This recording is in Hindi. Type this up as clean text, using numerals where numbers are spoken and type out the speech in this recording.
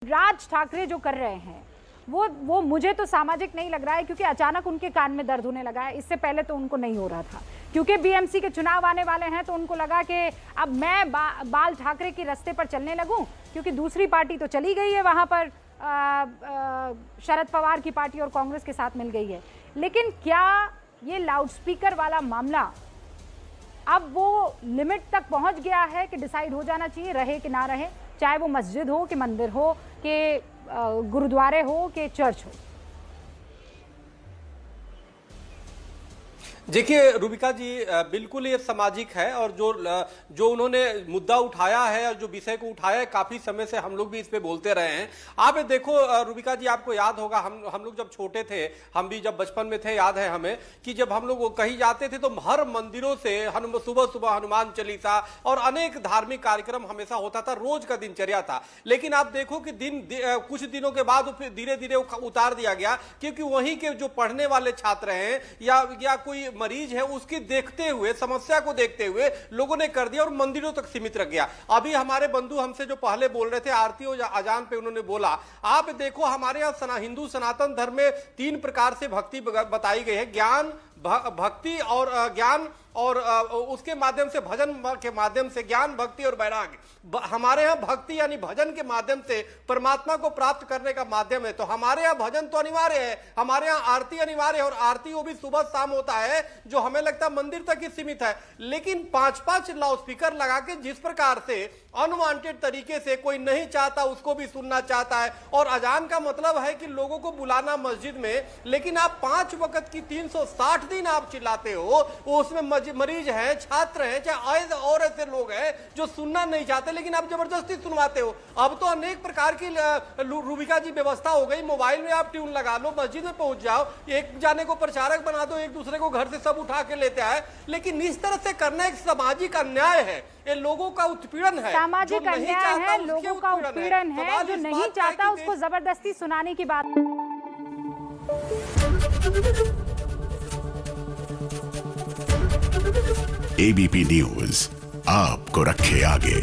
राज ठाकरे जो कर रहे हैं वो मुझे तो सामाजिक नहीं लग रहा है, क्योंकि अचानक उनके कान में दर्द होने लगा है। इससे पहले तो उनको नहीं हो रहा था, क्योंकि बीएमसी के चुनाव आने वाले हैं तो उनको लगा कि अब मैं बाल ठाकरे के रास्ते पर चलने लगूं, क्योंकि दूसरी पार्टी तो चली गई है वहां पर, शरद पवार की पार्टी और कांग्रेस के साथ मिल गई है। लेकिन क्या ये लाउडस्पीकर वाला मामला अब वो लिमिट तक पहुंच गया है कि डिसाइड हो जाना चाहिए रहे कि ना रहे, चाहे वो मस्जिद हो कि मंदिर हो कि गुरुद्वारे हो कि चर्च हो? देखिए रूबिका जी, बिल्कुल ये सामाजिक है और जो उन्होंने मुद्दा उठाया है और जो विषय को उठाया है, काफी समय से हम लोग भी इस पे बोलते रहे हैं। आप देखो रूबिका जी, आपको याद होगा हम लोग जब छोटे थे, हम भी जब बचपन में थे, याद है हमें कि जब हम लोग कहीं जाते थे तो हर मंदिरों से सुबह सुबह हनुमान चालीसा और अनेक धार्मिक कार्यक्रम हमेशा होता था, रोज का दिनचर्या था। लेकिन आप देखो कि कुछ दिनों के बाद फिर धीरे धीरे उतार दिया गया, क्योंकि वहीं के जो पढ़ने वाले छात्र हैं या कोई मरीज है, उसकी देखते हुए, समस्या को देखते हुए लोगों ने कर दिया और मंदिरों तक सीमित रख गया। अभी हमारे बंधु हमसे जो पहले बोल रहे थे आरती और अजान पे, उन्होंने बोला, आप देखो हमारे यहाँ हिंदू सनातन धर्म में 3 प्रकार से भक्ति बताई गई है, ज्ञान, भक्ति और ज्ञान, और उसके माध्यम से भजन के माध्यम से ज्ञान, भक्ति और वैराग्य। हमारे यहाँ भक्ति यानी भजन के माध्यम से परमात्मा को प्राप्त करने का माध्यम है। तो हमारे यहाँ भजन तो अनिवार्य है, हमारे यहाँ आरती अनिवार्य है, और आरती वो भी सुबह शाम होता है, जो हमें लगता है मंदिर तक ही सीमित है। लेकिन 5-5 लाउडस्पीकर लगा के जिस प्रकार से अनवांटेड तरीके से, कोई नहीं चाहता उसको भी सुनना चाहता है, और अजान का मतलब है कि लोगों को बुलाना मस्जिद में, लेकिन आप 5 वक्त की 360 दिन आप चिल्लाते हो, उसमें मरीज हैं, छात्र हैं, चाहे और ऐसे लोग हैं जो सुनना नहीं चाहते, लेकिन आप जबरदस्ती सुनवाते हो। अब तो अनेक प्रकार की रूबिका जी व्यवस्था हो गई, मोबाइल में आप ट्यून लगा लो, मस्जिद में पहुंच जाओ, एक जाने को प्रचारक बना दो, एक दूसरे को घर से सब उठा के लेते आए। लेकिन इस तरह से करना एक सामाजिक अन्याय है, ये लोगों का उत्पीड़न है, सामाजिक अन्याय है, लोगों का उत्पीड़न है। जो नहीं चाहता उसको जबरदस्ती सुनाने की बात। एबीपी न्यूज आपको रखे आगे।